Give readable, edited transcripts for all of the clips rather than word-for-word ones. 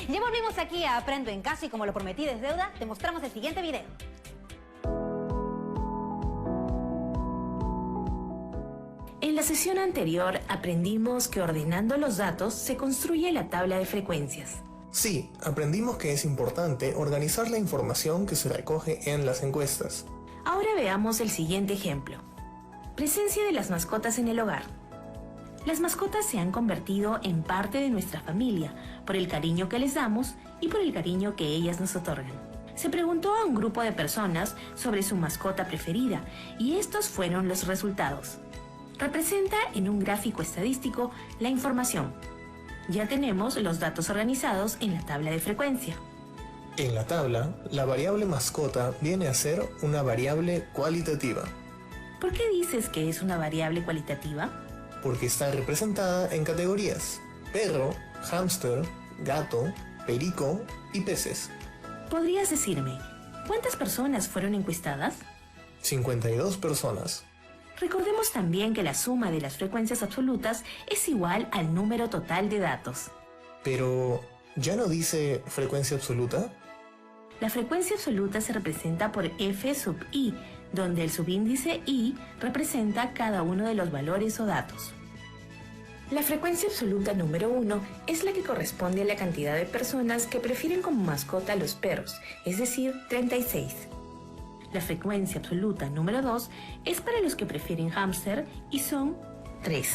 Ya volvimos aquí a Aprendo en Casa y como lo prometí es deuda, te mostramos el siguiente video. En la sesión anterior aprendimos que ordenando los datos se construye la tabla de frecuencias. Sí, aprendimos que es importante organizar la información que se recoge en las encuestas. Ahora veamos el siguiente ejemplo. Presencia de las mascotas en el hogar. Las mascotas se han convertido en parte de nuestra familia por el cariño que les damos y por el cariño que ellas nos otorgan. Se preguntó a un grupo de personas sobre su mascota preferida y estos fueron los resultados. Representa en un gráfico estadístico la información. Ya tenemos los datos organizados en la tabla de frecuencia. En la tabla, la variable mascota viene a ser una variable cualitativa. ¿Por qué dices que es una variable cualitativa? Porque está representada en categorías: perro, hámster, gato, perico y peces. ¿Podrías decirme cuántas personas fueron encuestadas? 52 personas. Recordemos también que la suma de las frecuencias absolutas es igual al número total de datos. Pero, ¿ya no dice frecuencia absoluta? La frecuencia absoluta se representa por f sub i, donde el subíndice i representa cada uno de los valores o datos. La frecuencia absoluta número 1 es la que corresponde a la cantidad de personas que prefieren como mascota a los perros, es decir, 36. La frecuencia absoluta número 2 es para los que prefieren hámster y son 3.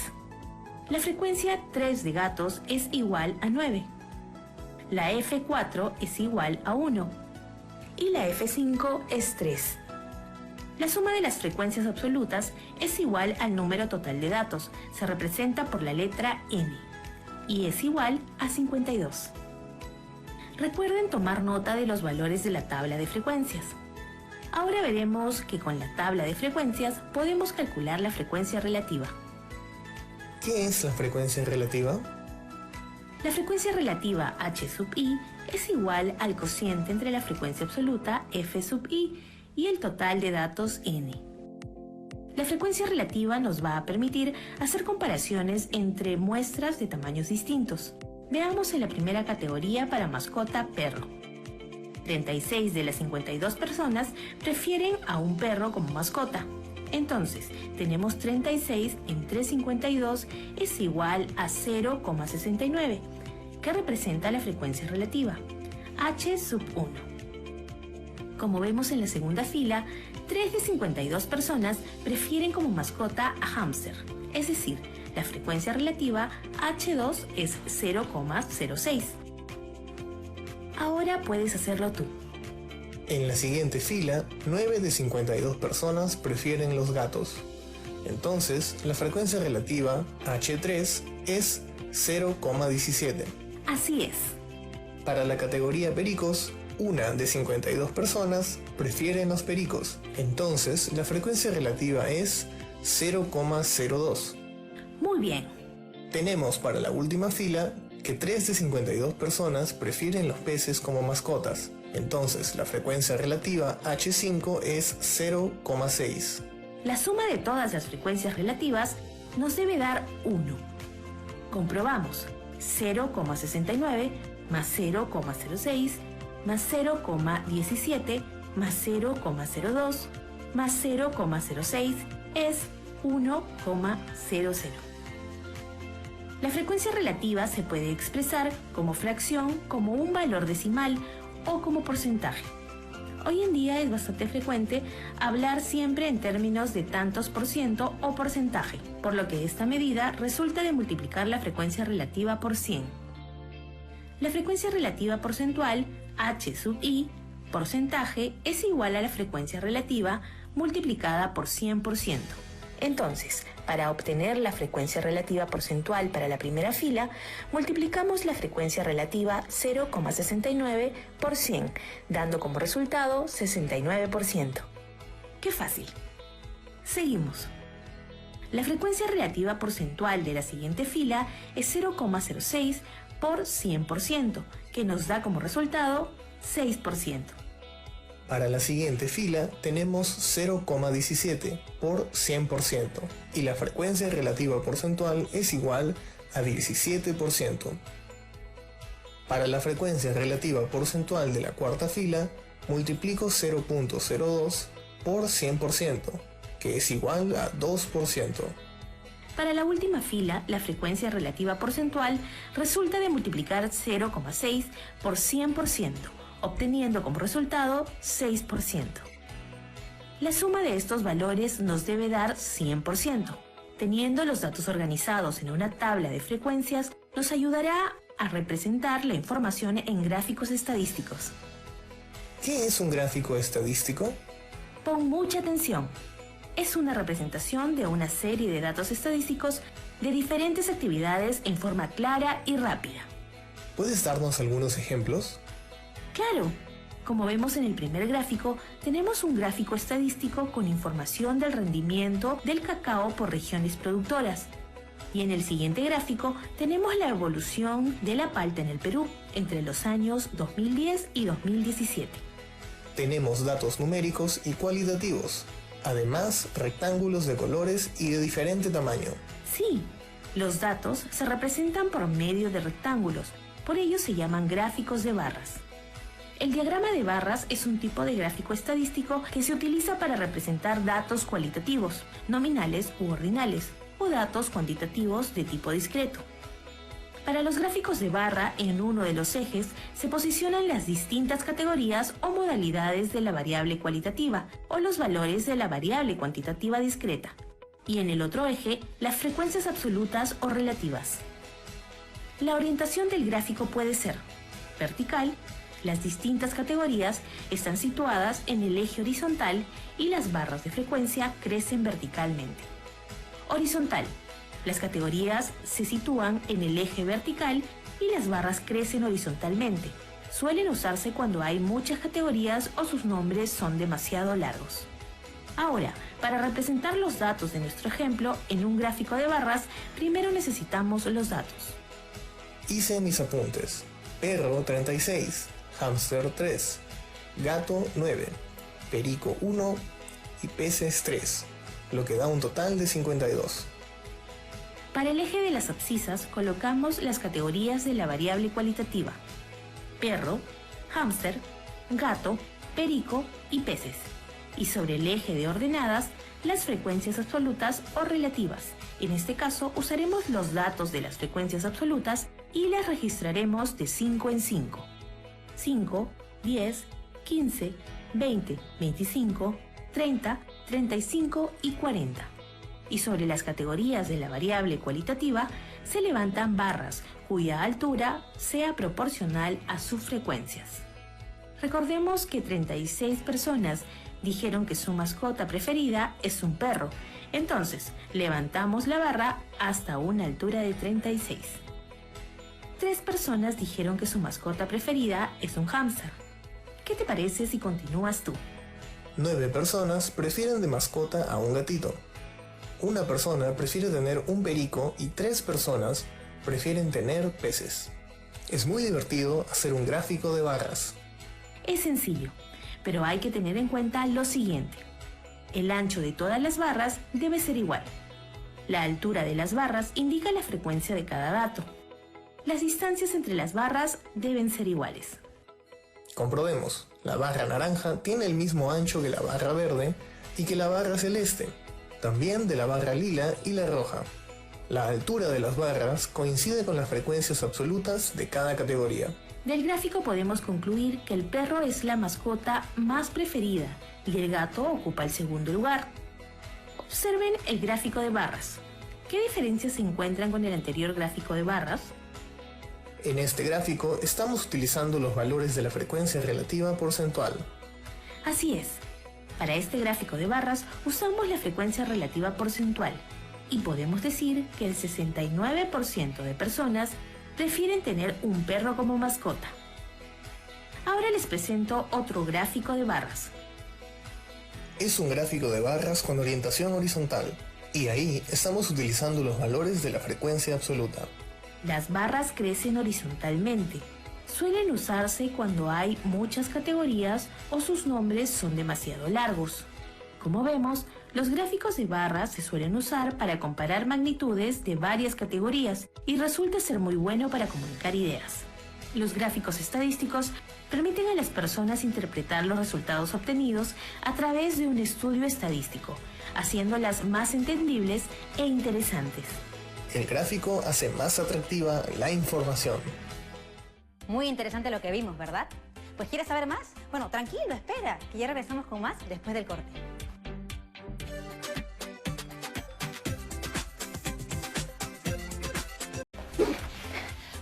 La frecuencia 3 de gatos es igual a 9. La F4 es igual a 1. Y la F5 es 3. La suma de las frecuencias absolutas es igual al número total de datos, se representa por la letra N, y es igual a 52. Recuerden tomar nota de los valores de la tabla de frecuencias. Ahora veremos que con la tabla de frecuencias podemos calcular la frecuencia relativa. ¿Qué es la frecuencia relativa? La frecuencia relativa h sub i es igual al cociente entre la frecuencia absoluta f sub i y el total de datos n. La frecuencia relativa nos va a permitir hacer comparaciones entre muestras de tamaños distintos. Veamos en la primera categoría para mascota perro. 36 de las 52 personas prefieren a un perro como mascota. Entonces, tenemos 36 entre 52 es igual a 0,69, que representa la frecuencia relativa, h sub 1. Como vemos en la segunda fila, 3 de 52 personas prefieren como mascota a hámster, es decir, la frecuencia relativa h2 es 0,06. Ahora puedes hacerlo tú. En la siguiente fila, 9 de 52 personas prefieren los gatos. Entonces, la frecuencia relativa h3 es 0,17. Así es. Para la categoría pericos, 1 de 52 personas prefieren los pericos. Entonces, la frecuencia relativa es 0,02. Muy bien. Tenemos para la última fila que 3 de 52 personas prefieren los peces como mascotas. Entonces, la frecuencia relativa h5 es 0,6. La suma de todas las frecuencias relativas nos debe dar 1. Comprobamos. 0,69 más 0,06 más 0,17 más 0,02 más 0,06 es 1,00. La frecuencia relativa se puede expresar como fracción, como un valor decimal o como porcentaje. Hoy en día es bastante frecuente hablar siempre en términos de tantos por ciento o porcentaje, por lo que esta medida resulta de multiplicar la frecuencia relativa por 100. La frecuencia relativa porcentual, h sub i, porcentaje, es igual a la frecuencia relativa multiplicada por 100%. Entonces, para obtener la frecuencia relativa porcentual para la primera fila, multiplicamos la frecuencia relativa 0,69 por 100, dando como resultado 69%. ¡Qué fácil! Seguimos. La frecuencia relativa porcentual de la siguiente fila es 0,06 por 100%, que nos da como resultado 6%. Para la siguiente fila tenemos 0,17 por 100% y la frecuencia relativa porcentual es igual a 17%. Para la frecuencia relativa porcentual de la cuarta fila, multiplico 0.02 por 100%, que es igual a 2%. Para la última fila, la frecuencia relativa porcentual resulta de multiplicar 0,6 por 100%, obteniendo como resultado 6%. La suma de estos valores nos debe dar 100%. Teniendo los datos organizados en una tabla de frecuencias, nos ayudará a representar la información en gráficos estadísticos. ¿Qué es un gráfico estadístico? Pon mucha atención. Es una representación de una serie de datos estadísticos de diferentes actividades en forma clara y rápida. ¿Puedes darnos algunos ejemplos? Claro, como vemos en el primer gráfico, tenemos un gráfico estadístico con información del rendimiento del cacao por regiones productoras. Y en el siguiente gráfico tenemos la evolución de la palta en el Perú entre los años 2010 y 2017. Tenemos datos numéricos y cualitativos, además rectángulos de colores y de diferente tamaño. Sí, los datos se representan por medio de rectángulos, por ello se llaman gráficos de barras. El diagrama de barras es un tipo de gráfico estadístico que se utiliza para representar datos cualitativos, nominales u ordinales, o datos cuantitativos de tipo discreto. Para los gráficos de barra, en uno de los ejes se posicionan las distintas categorías o modalidades de la variable cualitativa o los valores de la variable cuantitativa discreta, y en el otro eje las frecuencias absolutas o relativas. La orientación del gráfico puede ser vertical. Las distintas categorías están situadas en el eje horizontal y las barras de frecuencia crecen verticalmente. Horizontal. Las categorías se sitúan en el eje vertical y las barras crecen horizontalmente. Suelen usarse cuando hay muchas categorías o sus nombres son demasiado largos. Ahora, para representar los datos de nuestro ejemplo en un gráfico de barras, primero necesitamos los datos. Hice mis apuntes. Perro 36, hámster 3, gato 9, perico 1 y peces 3, lo que da un total de 52. Para el eje de las abscisas colocamos las categorías de la variable cualitativa: perro, hámster, gato, perico y peces. Y sobre el eje de ordenadas, las frecuencias absolutas o relativas. En este caso usaremos los datos de las frecuencias absolutas y las registraremos de 5 en 5. 5, 10, 15, 20, 25, 30, 35 y 40. Y sobre las categorías de la variable cualitativa se levantan barras cuya altura sea proporcional a sus frecuencias. Recordemos que 36 personas dijeron que su mascota preferida es un perro, entonces levantamos la barra hasta una altura de 36. 3 personas dijeron que su mascota preferida es un hámster. ¿Qué te parece si continúas tú? 9 personas prefieren de mascota a un gatito. Una persona prefiere tener un perico y 3 personas prefieren tener peces. Es muy divertido hacer un gráfico de barras. Es sencillo, pero hay que tener en cuenta lo siguiente. El ancho de todas las barras debe ser igual. La altura de las barras indica la frecuencia de cada dato. Las distancias entre las barras deben ser iguales. Comprobemos. La barra naranja tiene el mismo ancho que la barra verde y que la barra celeste. También de la barra lila y la roja. La altura de las barras coincide con las frecuencias absolutas de cada categoría. Del gráfico podemos concluir que el perro es la mascota más preferida y el gato ocupa el segundo lugar. Observen el gráfico de barras. ¿Qué diferencias se encuentran con el anterior gráfico de barras? En este gráfico estamos utilizando los valores de la frecuencia relativa porcentual. Así es. Para este gráfico de barras usamos la frecuencia relativa porcentual y podemos decir que el 69% de personas prefieren tener un perro como mascota. Ahora les presento otro gráfico de barras. Es un gráfico de barras con orientación horizontal y ahí estamos utilizando los valores de la frecuencia absoluta. Las barras crecen horizontalmente. Suelen usarse cuando hay muchas categorías o sus nombres son demasiado largos. Como vemos, los gráficos de barras se suelen usar para comparar magnitudes de varias categorías y resulta ser muy bueno para comunicar ideas. Los gráficos estadísticos permiten a las personas interpretar los resultados obtenidos a través de un estudio estadístico, haciéndolas más entendibles e interesantes. El gráfico hace más atractiva la información. Muy interesante lo que vimos, ¿verdad? Pues ¿quieres saber más? Bueno, tranquilo, espera, que ya regresamos con más después del corte.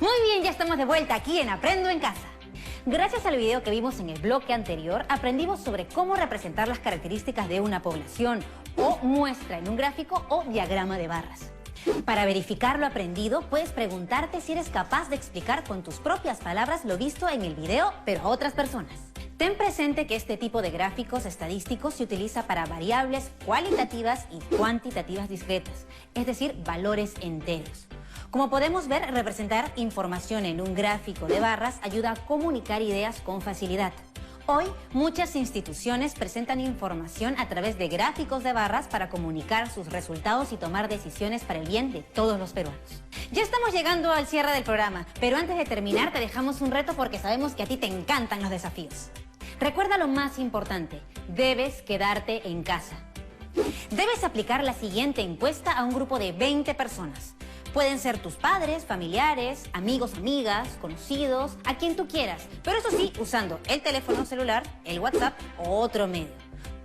Muy bien, ya estamos de vuelta aquí en Aprendo en Casa. Gracias al video que vimos en el bloque anterior, aprendimos sobre cómo representar las características de una población o muestra en un gráfico o diagrama de barras. Para verificar lo aprendido, puedes preguntarte si eres capaz de explicar con tus propias palabras lo visto en el video, pero a otras personas. Ten presente que este tipo de gráficos estadísticos se utiliza para variables cualitativas y cuantitativas discretas, es decir, valores enteros. Como podemos ver, representar información en un gráfico de barras ayuda a comunicar ideas con facilidad. Hoy, muchas instituciones presentan información a través de gráficos de barras para comunicar sus resultados y tomar decisiones para el bien de todos los peruanos. Ya estamos llegando al cierre del programa, pero antes de terminar te dejamos un reto porque sabemos que a ti te encantan los desafíos. Recuerda lo más importante, debes quedarte en casa. Debes aplicar la siguiente encuesta a un grupo de 20 personas. Pueden ser tus padres, familiares, amigos, amigas, conocidos, a quien tú quieras. Pero eso sí, usando el teléfono celular, el WhatsApp o otro medio.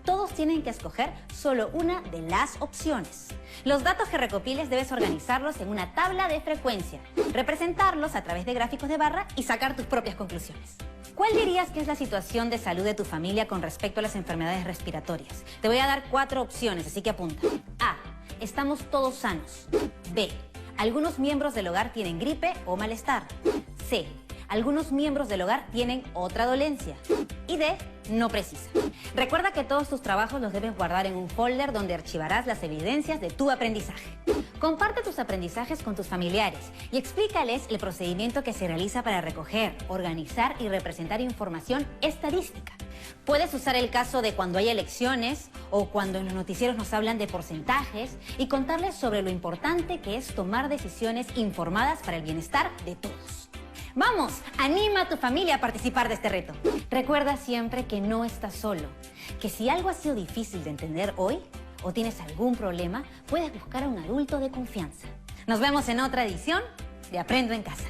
Todos tienen que escoger solo una de las opciones. Los datos que recopiles debes organizarlos en una tabla de frecuencia, representarlos a través de gráficos de barra y sacar tus propias conclusiones. ¿Cuál dirías que es la situación de salud de tu familia con respecto a las enfermedades respiratorias? Te voy a dar 4 opciones, así que apunta. A. Estamos todos sanos. B. Algunos miembros del hogar tienen gripe o malestar. C. Algunos miembros del hogar tienen otra dolencia. Y D. No precisa. Recuerda que todos tus trabajos los debes guardar en un folder donde archivarás las evidencias de tu aprendizaje. Comparte tus aprendizajes con tus familiares y explícales el procedimiento que se realiza para recoger, organizar y representar información estadística. Puedes usar el caso de cuando hay elecciones o cuando en los noticieros nos hablan de porcentajes y contarles sobre lo importante que es tomar decisiones informadas para el bienestar de todos. ¡Vamos! Anima a tu familia a participar de este reto. Recuerda siempre que no estás solo, que si algo ha sido difícil de entender hoy o tienes algún problema, puedes buscar a un adulto de confianza. Nos vemos en otra edición de Aprendo en Casa.